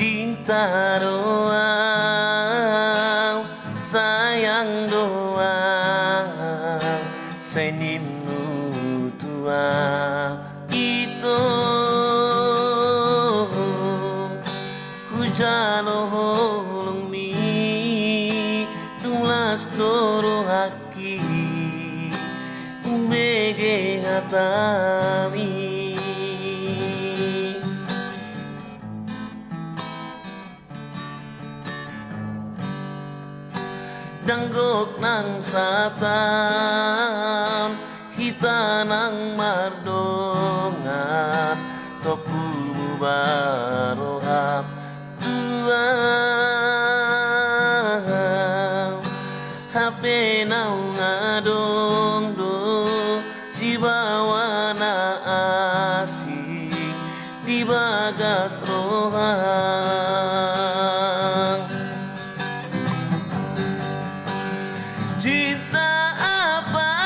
Cinta doang, sayang doang, seninmu tua itu hujan holong mi tulas doro haki bege hatami. Danggok nang satan, hita nang mardongan, topu barohap tua. Hape nau ngadong do, si bawa na asik di bagas rohang. Cinta apa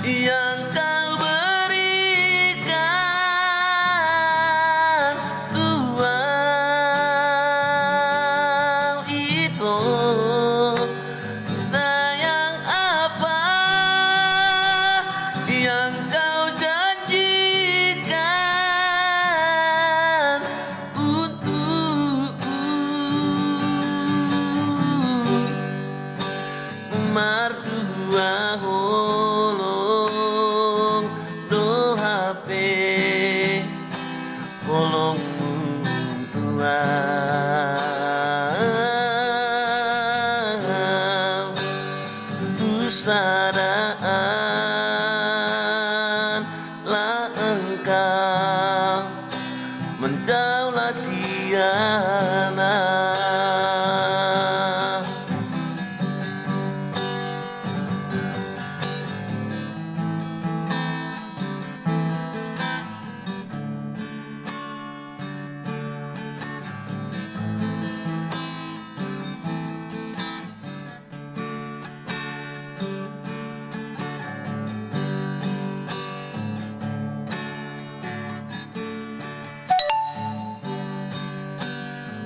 yang kau berikan Tuhan itu? Sayang apa yang kau janjikan untukku? Mardua holong do hape holongmu tua tu sadaan lah engkau mendaulah siana.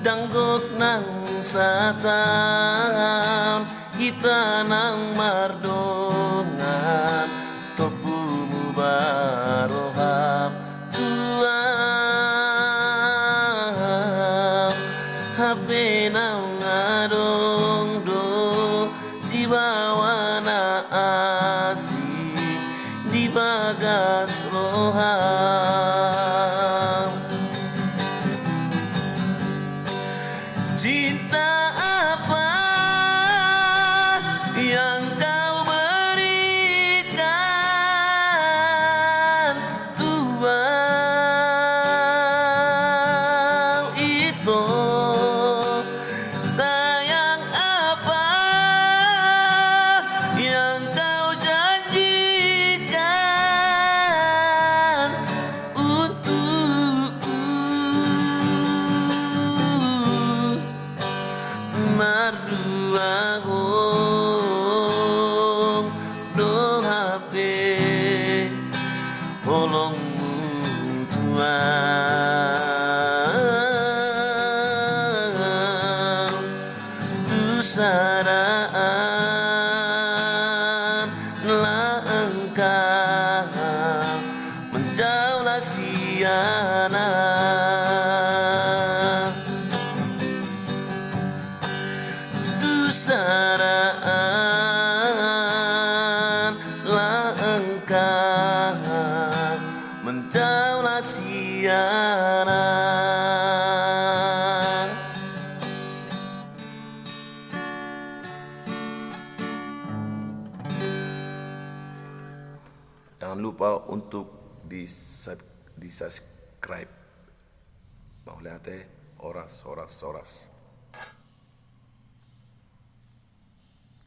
Danggok nang satan, kita nang mardongan, topumu barohap tua. Hape nau ngadong do, si bawa na asik di bagas rohang. Cinta apa yang kau berikan Tuhan itu? Sayang apa yang kau janjikan untukku? Mardua hong do hape holongmu tua tu sadaan lah engkau menjauhlah siana. Sadaan lah engkau mendaulah siana. Jangan lupa untuk di subscribe. Mau lihat oras.